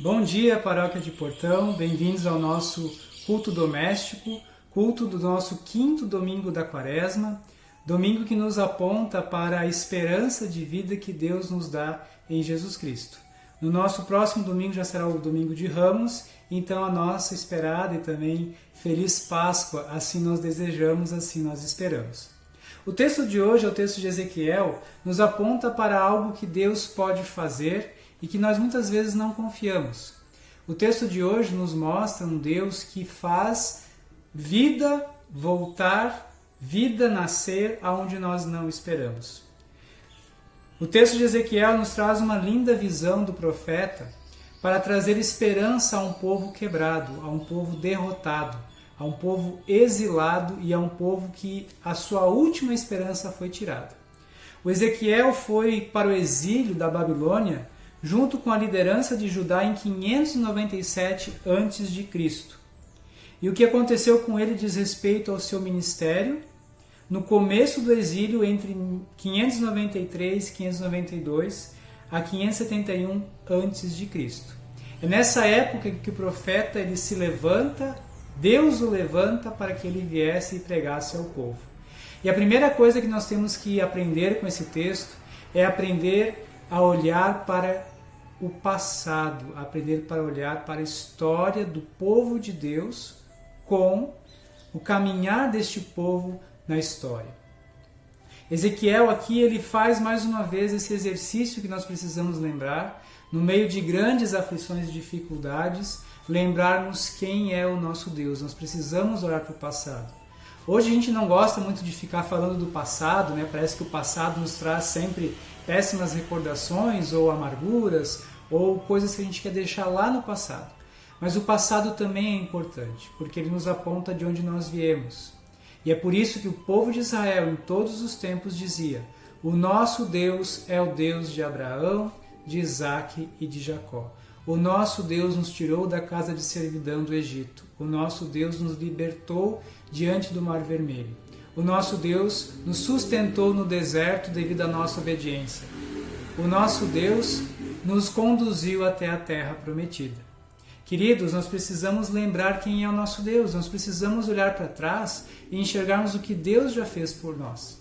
Bom dia, Paróquia de Portão, bem-vindos ao nosso culto doméstico, culto do nosso quinto domingo da Quaresma, domingo que nos aponta para a esperança de vida que Deus nos dá em Jesus Cristo. No nosso próximo domingo já será o domingo de Ramos, então a nossa esperada e também feliz Páscoa, assim nós desejamos, assim nós esperamos. O texto de hoje, o texto de Ezequiel, nos aponta para algo que Deus pode fazer e que nós muitas vezes não confiamos. O texto de hoje nos mostra um Deus que faz vida voltar, vida nascer aonde nós não esperamos. O texto de Ezequiel nos traz uma linda visão do profeta para trazer esperança a um povo quebrado, a um povo derrotado, a um povo exilado e a um povo que a sua última esperança foi tirada. O Ezequiel foi para o exílio da Babilônia junto com a liderança de Judá em 597 a.C. E o que aconteceu com ele diz respeito ao seu ministério no começo do exílio entre 593 e 592 a 571 a.C. É nessa época que o profeta ele se levanta, Deus o levanta para que ele viesse e pregasse ao povo. E a primeira coisa que nós temos que aprender com esse texto é aprender a olhar para o passado, aprender para olhar para a história do povo de Deus com o caminhar deste povo na história. Ezequiel aqui ele faz mais uma vez esse exercício que nós precisamos lembrar, no meio de grandes aflições e dificuldades, lembrarmos quem é o nosso Deus. Nós precisamos olhar para o passado. Hoje a gente não gosta muito de ficar falando do passado, né? Parece que o passado nos traz sempre péssimas recordações ou amarguras ou coisas que a gente quer deixar lá no passado. Mas o passado também é importante, porque ele nos aponta de onde nós viemos. E é por isso que o povo de Israel em todos os tempos dizia: o nosso Deus é o Deus de Abraão, de Isaque e de Jacó. O nosso Deus nos tirou da casa de servidão do Egito. O nosso Deus nos libertou diante do Mar Vermelho. O nosso Deus nos sustentou no deserto devido à nossa obediência. O nosso Deus nos conduziu até a terra prometida. Queridos, nós precisamos lembrar quem é o nosso Deus. Nós precisamos olhar para trás e enxergarmos o que Deus já fez por nós.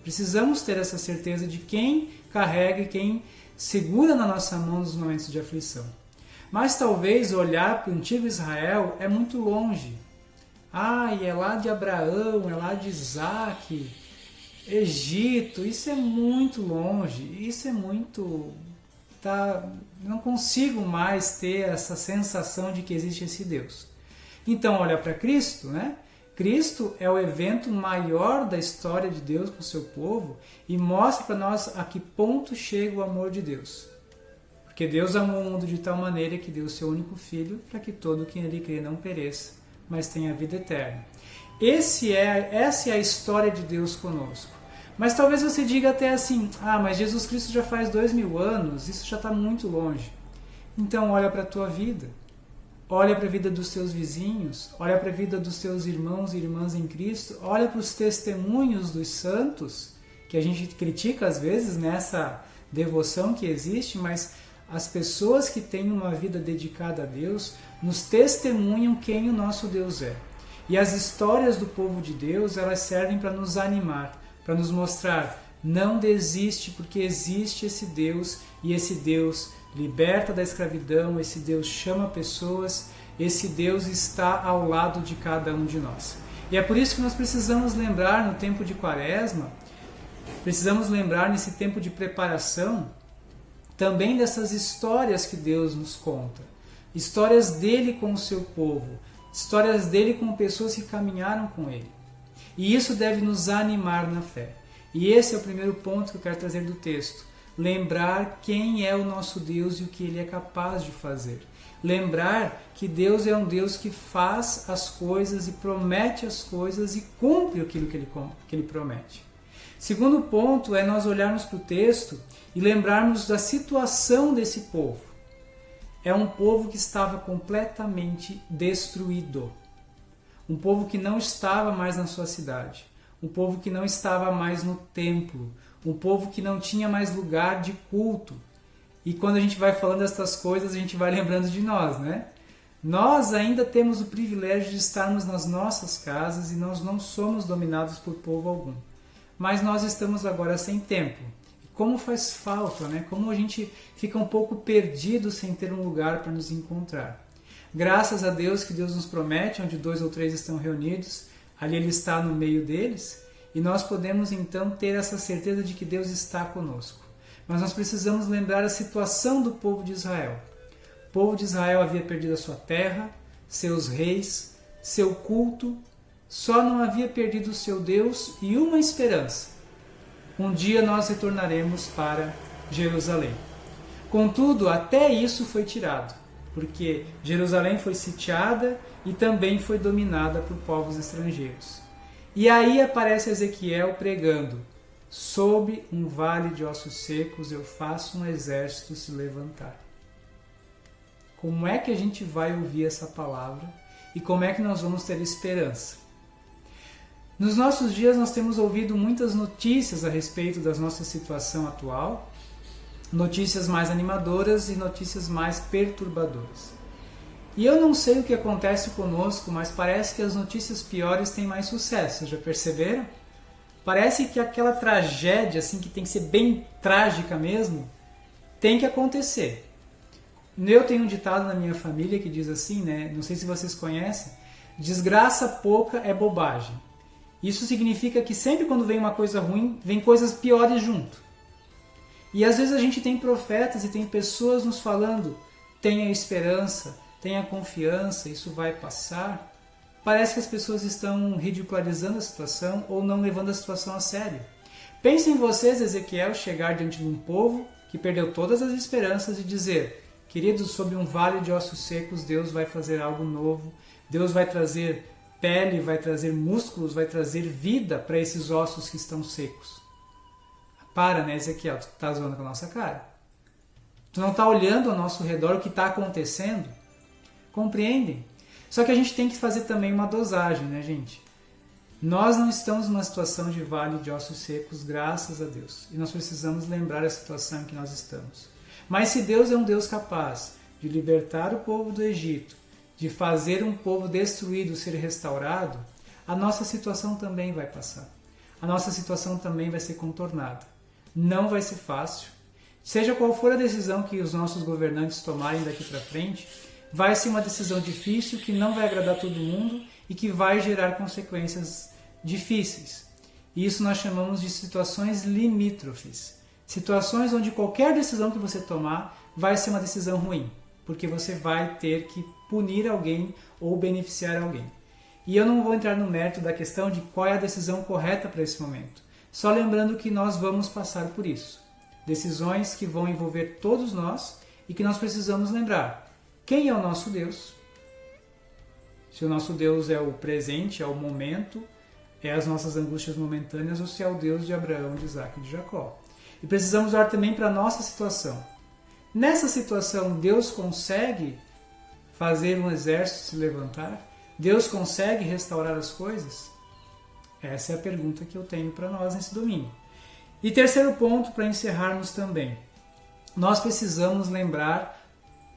Precisamos ter essa certeza de quem carrega e quem segura na nossa mão nos momentos de aflição. Mas talvez olhar para o antigo Israel é muito longe. E é lá de Abraão, é lá de Isaque, Egito, isso é muito longe, isso é muito... não consigo mais ter essa sensação de que existe esse Deus. Então olha para Cristo, né? Cristo é o evento maior da história de Deus com o seu povo e mostra para nós a que ponto chega o amor de Deus. Porque Deus amou o mundo de tal maneira que deu o seu único Filho para que todo quem nele crê não pereça, mas tenha a vida eterna. Essa é a história de Deus conosco. Mas talvez você diga até assim: mas Jesus Cristo já faz 2000 anos, isso já está muito longe. Então olha para a tua vida. Olha para a vida dos teus vizinhos, olha para a vida dos teus irmãos e irmãs em Cristo, olha para os testemunhos dos santos, que a gente critica às vezes nessa devoção que existe, mas as pessoas que têm uma vida dedicada a Deus nos testemunham quem o nosso Deus é. E as histórias do povo de Deus, elas servem para nos animar, para nos mostrar: não desiste, porque existe esse Deus, e esse Deus liberta da escravidão, esse Deus chama pessoas, esse Deus está ao lado de cada um de nós. E é por isso que nós precisamos lembrar no tempo de Quaresma, precisamos lembrar nesse tempo de preparação, também dessas histórias que Deus nos conta. Histórias dele com o seu povo, histórias dele com pessoas que caminharam com ele. E isso deve nos animar na fé. E esse é o primeiro ponto que eu quero trazer do texto. Lembrar quem é o nosso Deus e o que ele é capaz de fazer. Lembrar que Deus é um Deus que faz as coisas e promete as coisas e cumpre aquilo que ele promete. Segundo ponto é nós olharmos para o texto e lembrarmos da situação desse povo. É um povo que estava completamente destruído. Um povo que não estava mais na sua cidade. Um povo que não estava mais no templo. Um povo que não tinha mais lugar de culto. E quando a gente vai falando essas coisas, a gente vai lembrando de nós, né? Nós ainda temos o privilégio de estarmos nas nossas casas e nós não somos dominados por povo algum. Mas nós estamos agora sem templo. E como faz falta, né? Como a gente fica um pouco perdido sem ter um lugar para nos encontrar. Graças a Deus que Deus nos promete, onde 2 ou 3 estão reunidos, ali Ele está no meio deles, e nós podemos então ter essa certeza de que Deus está conosco. Mas nós precisamos lembrar a situação do povo de Israel. O povo de Israel havia perdido a sua terra, seus reis, seu culto, só não havia perdido o seu Deus e uma esperança. Um dia nós retornaremos para Jerusalém. Contudo, até isso foi tirado, porque Jerusalém foi sitiada e também foi dominada por povos estrangeiros. E aí aparece Ezequiel pregando: sob um vale de ossos secos eu faço um exército se levantar. Como é que a gente vai ouvir essa palavra e como é que nós vamos ter esperança? Nos nossos dias nós temos ouvido muitas notícias a respeito da nossa situação atual, notícias mais animadoras e notícias mais perturbadoras. E eu não sei o que acontece conosco, mas parece que as notícias piores têm mais sucesso. Vocês já perceberam? Parece que aquela tragédia, assim, que tem que ser bem trágica mesmo, tem que acontecer. Eu tenho um ditado na minha família que diz assim, né? Não sei se vocês conhecem: desgraça pouca é bobagem. Isso significa que sempre quando vem uma coisa ruim, vem coisas piores junto. E às vezes a gente tem profetas e tem pessoas nos falando: tenha esperança, tenha confiança, isso vai passar. Parece que as pessoas estão ridicularizando a situação ou não levando a situação a sério. Pensem vocês, Ezequiel, chegar diante de um povo que perdeu todas as esperanças e dizer: queridos, sob um vale de ossos secos, Deus vai fazer algo novo, Deus vai trazer pele, vai trazer músculos, vai trazer vida para esses ossos que estão secos. Para, né, Ezequiel? Tu está zoando com a nossa cara? Tu não está olhando ao nosso redor o que está acontecendo? Compreendem? Só que a gente tem que fazer também uma dosagem, né, gente? Nós não estamos numa situação de vale de ossos secos, graças a Deus. E nós precisamos lembrar a situação em que nós estamos. Mas se Deus é um Deus capaz de libertar o povo do Egito, de fazer um povo destruído ser restaurado, a nossa situação também vai passar. A nossa situação também vai ser contornada. Não vai ser fácil. Seja qual for a decisão que os nossos governantes tomarem daqui para frente, vai ser uma decisão difícil que não vai agradar todo mundo e que vai gerar consequências difíceis. E isso nós chamamos de situações limítrofes. Situações onde qualquer decisão que você tomar vai ser uma decisão ruim, porque você vai ter que punir alguém ou beneficiar alguém. E eu não vou entrar no mérito da questão de qual é a decisão correta para esse momento. Só lembrando que nós vamos passar por isso. Decisões que vão envolver todos nós e que nós precisamos lembrar. Quem é o nosso Deus? Se o nosso Deus é o presente, é o momento, é as nossas angústias momentâneas, ou se é o Deus de Abraão, de Isaac e de Jacó. E precisamos olhar também para a nossa situação. Nessa situação, Deus consegue fazer um exército se levantar? Deus consegue restaurar as coisas? Essa é a pergunta que eu tenho para nós nesse domingo. E terceiro ponto, para encerrarmos também. Nós precisamos lembrar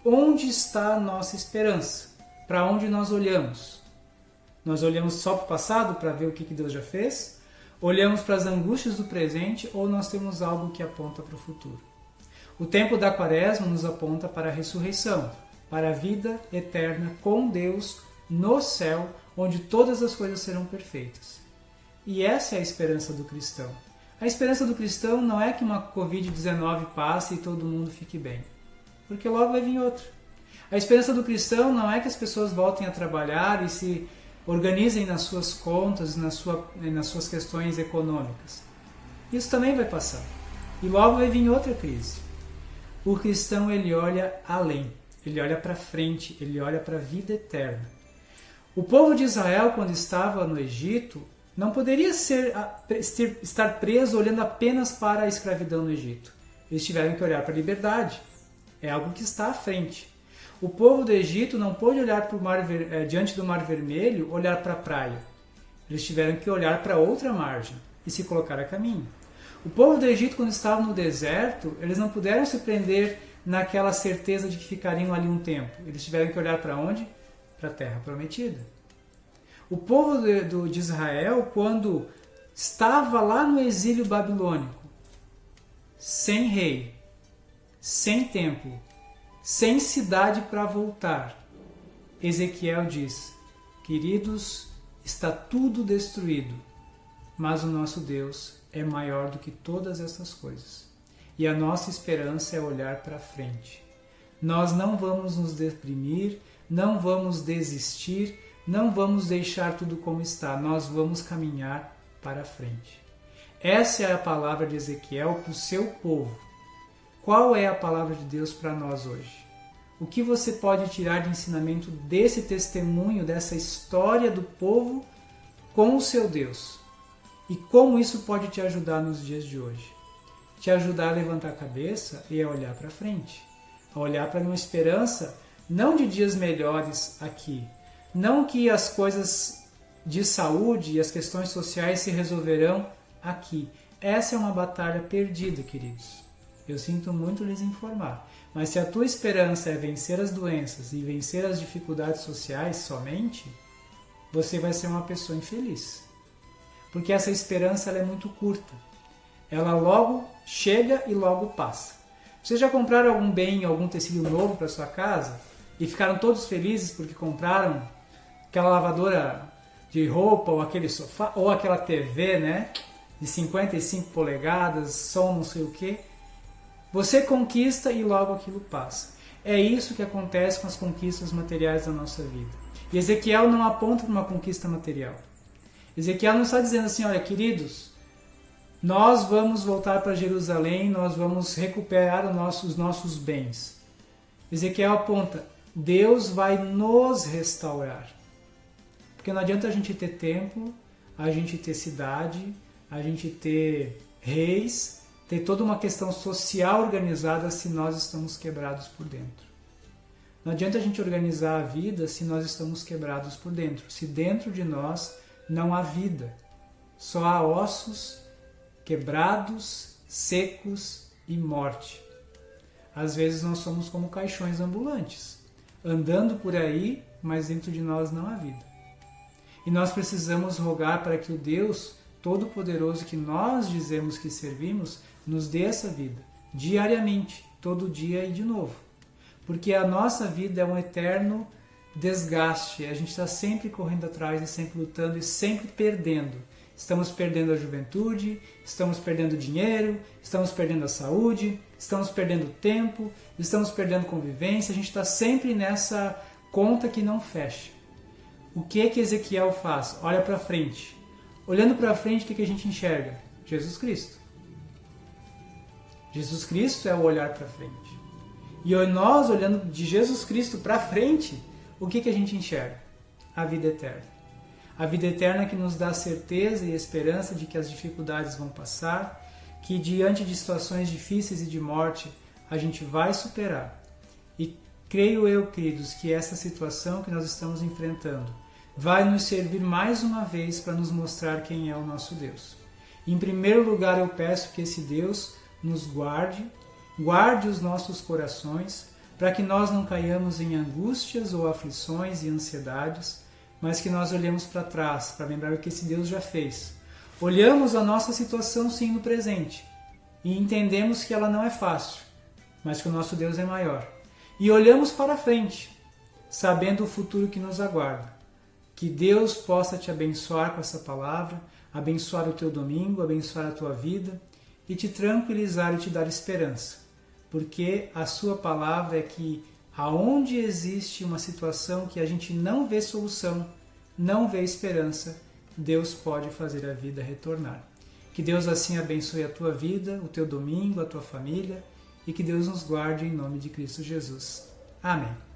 onde está a nossa esperança. Para onde nós olhamos? Nós olhamos só para o passado para ver o que Deus já fez? Olhamos para as angústias do presente ou nós temos algo que aponta para o futuro? O tempo da Quaresma nos aponta para a ressurreição, para a vida eterna com Deus no céu, onde todas as coisas serão perfeitas. E essa é a esperança do cristão. A esperança do cristão não é que uma Covid-19 passe e todo mundo fique bem, porque logo vai vir outra. A esperança do cristão não é que as pessoas voltem a trabalhar e se organizem nas suas contas e nas suas questões econômicas. Isso também vai passar. E logo vai vir outra crise. O cristão, ele olha além, ele olha para frente, ele olha para a vida eterna. O povo de Israel, quando estava no Egito, não poderia estar preso olhando apenas para a escravidão no Egito. Eles tiveram que olhar para a liberdade. É algo que está à frente. O povo do Egito não pôde olhar diante do Mar Vermelho, olhar para a praia. Eles tiveram que olhar para outra margem e se colocar a caminho. O povo do Egito, quando estava no deserto, eles não puderam se prender naquela certeza de que ficariam ali um tempo. Eles tiveram que olhar para onde? Para a terra prometida. O povo de Israel, quando estava lá no exílio babilônico, sem rei, sem templo, sem cidade para voltar, Ezequiel diz: queridos, está tudo destruído, mas o nosso Deus é maior do que todas essas coisas. E a nossa esperança é olhar para frente. Nós não vamos nos deprimir, não vamos desistir, não vamos deixar tudo como está, nós vamos caminhar para frente. Essa é a palavra de Ezequiel para o seu povo. Qual é a palavra de Deus para nós hoje? O que você pode tirar de ensinamento desse testemunho, dessa história do povo com o seu Deus? E como isso pode te ajudar nos dias de hoje? Te ajudar a levantar a cabeça e a olhar para frente. A olhar para uma esperança, não de dias melhores aqui. Não que as coisas de saúde e as questões sociais se resolverão aqui. Essa é uma batalha perdida, queridos. Eu sinto muito lhes informar. Mas se a tua esperança é vencer as doenças e vencer as dificuldades sociais somente, você vai ser uma pessoa infeliz. Porque essa esperança ela é muito curta. Ela logo chega e logo passa. Vocês já compraram algum bem, algum tecido novo para sua casa e ficaram todos felizes porque compraram aquela lavadora de roupa, ou aquele sofá, ou aquela TV, né, de 55 polegadas, som não sei o quê? Você conquista e logo aquilo passa. É isso que acontece com as conquistas materiais da nossa vida. E Ezequiel não aponta para uma conquista material. Ezequiel não está dizendo assim: olha, queridos, nós vamos voltar para Jerusalém, nós vamos recuperar os nossos bens. Ezequiel aponta: Deus vai nos restaurar. Porque não adianta a gente ter templo, a gente ter cidade, a gente ter reis, ter toda uma questão social organizada se nós estamos quebrados por dentro. Não adianta a gente organizar a vida se nós estamos quebrados por dentro. Se dentro de nós não há vida, só há ossos quebrados, secos e morte. Às vezes nós somos como caixões ambulantes, andando por aí, mas dentro de nós não há vida. E nós precisamos rogar para que o Deus Todo-Poderoso que nós dizemos que servimos, nos dê essa vida, diariamente, todo dia e de novo. Porque a nossa vida é um eterno desgaste, a gente está sempre correndo atrás e sempre lutando e sempre perdendo. Estamos perdendo a juventude, estamos perdendo dinheiro, estamos perdendo a saúde, estamos perdendo tempo, estamos perdendo convivência, a gente está sempre nessa conta que não fecha. O que Ezequiel faz? Olha para frente. Olhando para frente, o que a gente enxerga? Jesus Cristo. Jesus Cristo é o olhar para frente. E nós, olhando de Jesus Cristo para frente, o que a gente enxerga? A vida eterna. A vida eterna que nos dá certeza e esperança de que as dificuldades vão passar, que diante de situações difíceis e de morte, a gente vai superar. E creio eu, queridos, que essa situação que nós estamos enfrentando vai nos servir mais uma vez para nos mostrar quem é o nosso Deus. Em primeiro lugar, eu peço que esse Deus nos guarde os nossos corações, para que nós não caiamos em angústias ou aflições e ansiedades, mas que nós olhemos para trás, para lembrar o que esse Deus já fez. Olhamos a nossa situação sim no presente e entendemos que ela não é fácil, mas que o nosso Deus é maior. E olhamos para frente, sabendo o futuro que nos aguarda. Que Deus possa te abençoar com essa palavra, abençoar o teu domingo, abençoar a tua vida e te tranquilizar e te dar esperança. Porque a sua palavra é que aonde existe uma situação que a gente não vê solução, não vê esperança, Deus pode fazer a vida retornar. Que Deus assim abençoe a tua vida, o teu domingo, a tua família e que Deus nos guarde em nome de Cristo Jesus. Amém.